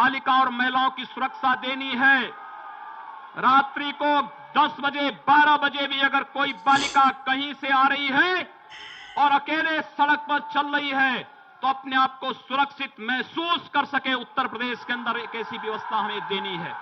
बालिका और महिलाओं की सुरक्षा देनी है। रात्रि को 10 बजे 12 बजे भी अगर कोई बालिका कहीं से आ रही है और अकेले सड़क पर चल रही है तो अपने आप को सुरक्षित महसूस कर सके, उत्तर प्रदेश के अंदर एक ऐसी व्यवस्था हमें देनी है।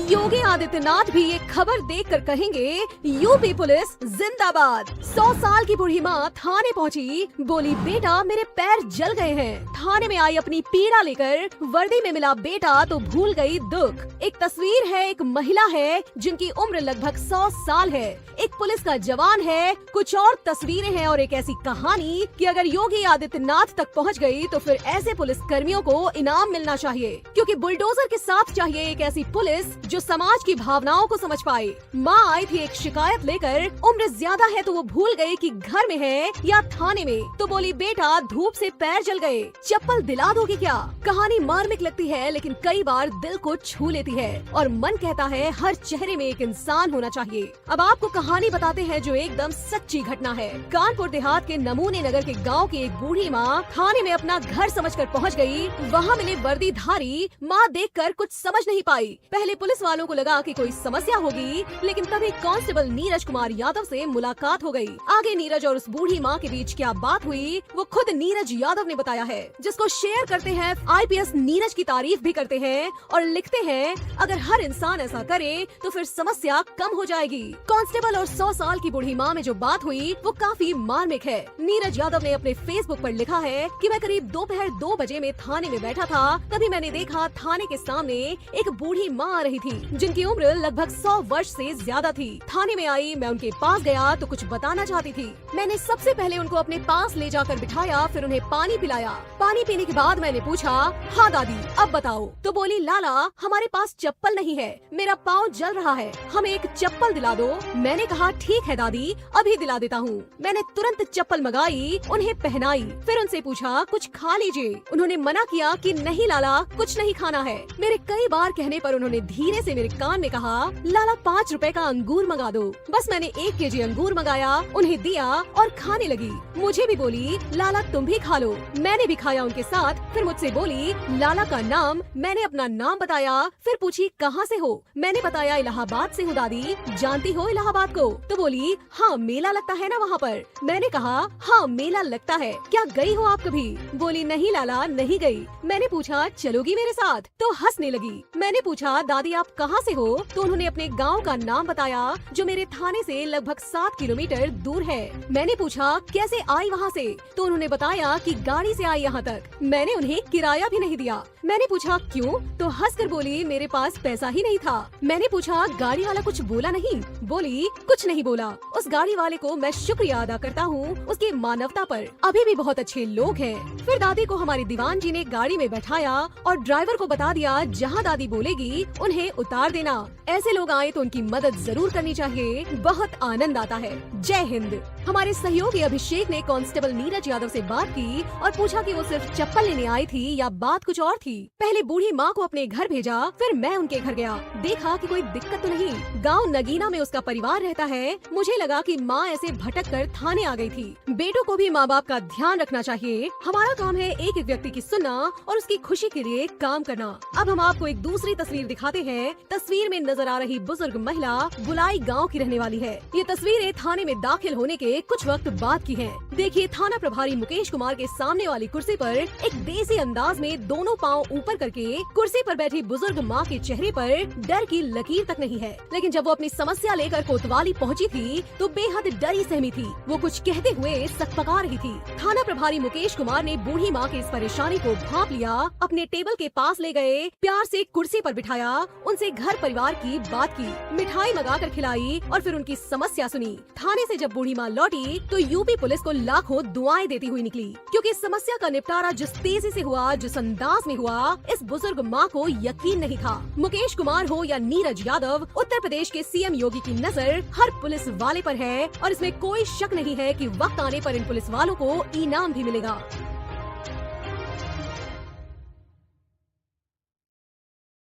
योगी आदित्यनाथ भी ये खबर देखकर कहेंगे, यूपी पुलिस जिंदाबाद। 100 साल की बूढ़ी माँ थाने पहुंची, बोली बेटा मेरे पैर जल गए हैं। थाने में आई अपनी पीड़ा लेकर, वर्दी में मिला बेटा तो भूल गई दुख। एक तस्वीर है, एक महिला है जिनकी उम्र लगभग 100 साल है, एक पुलिस का जवान है, कुछ और तस्वीरें हैं और एक ऐसी कहानी कि अगर योगी आदित्यनाथ तक पहुंच गई तो फिर ऐसे पुलिस कर्मियों को इनाम मिलना चाहिए, क्योंकि बुलडोजर के साथ चाहिए एक ऐसी पुलिस जो समाज की भावनाओं को समझ पाए। माँ आई थी एक शिकायत लेकर, उम्र ज्यादा है तो वो भूल गई कि घर में है या थाने में, तो बोली बेटा धूप से पैर जल गए, चप्पल दिला दोगे क्या। कहानी मार्मिक लगती है लेकिन कई बार दिल को छू लेती है और मन कहता है हर चेहरे में एक इंसान होना चाहिए। अब आपको कहानी बताते हैं जो एकदम सच्ची घटना है। कानपुर देहात के नमूने नगर के गाँव की एक बूढ़ी माँ थाने में अपना घर समझकर पहुँच गयी। वहाँ मिले वर्दीधारी माँ देखकर कुछ समझ नहीं पाई। पहले पुलिस वालों को लगा कि कोई समस्या होगी, लेकिन तभी कांस्टेबल नीरज कुमार यादव से मुलाकात हो गई। आगे नीरज और उस बूढ़ी माँ के बीच क्या बात हुई वो खुद नीरज यादव ने बताया है, जिसको शेयर करते हैं। आईपीएस नीरज की तारीफ भी करते हैं और लिखते हैं अगर हर इंसान ऐसा करे तो फिर समस्या कम हो जाएगी। कांस्टेबल और 100 साल की बूढ़ी माँ में जो बात हुई वो काफी मार्मिक है। नीरज यादव ने अपने फेसबुक पर लिखा है कि मैं करीब दोपहर 2 बजे में थाने में बैठा था, तभी मैंने देखा थाने के सामने एक बूढ़ी माँ आ रही थी जिनकी उम्र लगभग 100 वर्ष से ज्यादा थी। थाने में आई, मैं उनके पास गया तो कुछ बताना चाहती थी। मैंने सबसे पहले उनको अपने पास ले जाकर बिठाया, फिर उन्हें पानी पिलाया। पानी पीने के बाद मैंने पूछा, हाँ दादी अब बताओ। तो बोली लाला हमारे पास चप्पल नहीं है, मेरा पाँव जल रहा है, हमें एक चप्पल दिला दो। मैंने कहा ठीक है दादी अभी दिला देता हूँ। मैंने तुरंत चप्पल मंगाई, उन्हें पहनाई, फिर उनसे पूछा कुछ खा लीजिए। उन्होंने मना किया कि नहीं लाला कुछ नहीं खाना है। मेरे कई बार कहने पर उन्होंने धीरे से मेरे कान में कहा लाला 5 रुपए का अंगूर मंगा दो। बस मैंने 1 केजी अंगूर मंगाया, उन्हें दिया और खाने लगी। मुझे भी बोली लाला तुम भी खा लो। मैंने भी खाया उनके साथ। फिर मुझसे बोली लाला का नाम। मैंने अपना नाम बताया। फिर पूछी कहाँ से हो। मैंने बताया इलाहाबाद से हूँ दादी, जानती हो इलाहाबाद को। तो बोली हाँ मेला लगता है ना वहाँ पर। मैंने कहा हाँ मेला लगता है, क्या गई हो आप कभी। बोली नहीं लाला नहीं गई। मैंने पूछा चलोगी मेरे साथ, तो हंसने लगी। मैंने पूछा दादी आप कहाँ से हो, तो उन्होंने अपने गांव का नाम बताया जो मेरे थाने से लगभग 7 किलोमीटर दूर है। मैंने पूछा कैसे आई वहाँ से, तो उन्होंने बताया कि गाड़ी से आई यहाँ तक। मैंने उन्हें किराया भी नहीं दिया। मैंने पूछा क्यों, तो हंसकर बोली मेरे पास पैसा ही नहीं था। मैंने पूछा गाड़ी वाला कुछ बोला नहीं। बोली कुछ नहीं बोला। उस गाड़ी वाले को मैं शुक्रिया अदा करता हूँ उसकी मानवता पर, अभी भी बहुत अच्छे लोग हैं। फिर दादी को हमारे दीवान जी ने गाड़ी में बैठाया और ड्राइवर को बता दिया जहाँ दादी बोलेगी उन्हें उतार देना। ऐसे लोग आए तो उनकी मदद जरूर करनी चाहिए। बहुत आनंद आता है। जय हिंद। हमारे सहयोगी अभिषेक ने कांस्टेबल नीरज यादव से बात की और पूछा कि वो सिर्फ चप्पल लेने आई थी या बात कुछ और थी। पहले बूढ़ी माँ को अपने घर भेजा, फिर मैं उनके घर गया, देखा कि कोई दिक्कत तो नहीं। गांव नगीना में उसका परिवार रहता है। मुझे लगा कि माँ ऐसे भटक कर थाने आ गई थी। बेटों को भी माँ बाप का ध्यान रखना चाहिए। हमारा काम है एक एक व्यक्ति की सुनना और उसकी खुशी के लिए काम करना। अब हम आपको एक दूसरी तस्वीर दिखाते हैं। तस्वीर में नजर आ रही बुजुर्ग महिला बुलाई गाँव की रहने वाली है। ये तस्वीरें थाने में दाखिल होने के कुछ वक्त बाद की हैं। देखिए थाना प्रभारी मुकेश कुमार के सामने वाली कुर्सी पर एक देसी अंदाज में दोनों पांव ऊपर करके कुर्सी पर बैठी बुजुर्ग माँ के चेहरे पर डर की लकीर तक नहीं है। लेकिन जब वो अपनी समस्या लेकर कोतवाली पहुँची थी तो बेहद डरी सहमी थी। वो कुछ कहते हुए सकपका रही थी। थाना प्रभारी मुकेश कुमार ने बूढ़ी माँ की इस परेशानी को भांप लिया, अपने टेबल के पास ले गए, प्यार से कुर्सी पर बिठाया, उनसे घर परिवार की बात की, मिठाई मंगा कर खिलाई और फिर उनकी समस्या सुनी। थाने से जब बूढ़ी माँ लौटी तो यूपी पुलिस को लाखों दुआएं देती हुई निकली, क्योंकि इस समस्या का निपटारा जिस तेजी से हुआ, जिस अंदाज में हुआ, इस बुजुर्ग माँ को यकीन नहीं था। मुकेश कुमार हो या नीरज यादव, उत्तर प्रदेश के सीएम योगी की नजर हर पुलिस वाले पर है और इसमें कोई शक नहीं है कि वक्त आने पर इन पुलिस वालों को इनाम भी मिलेगा।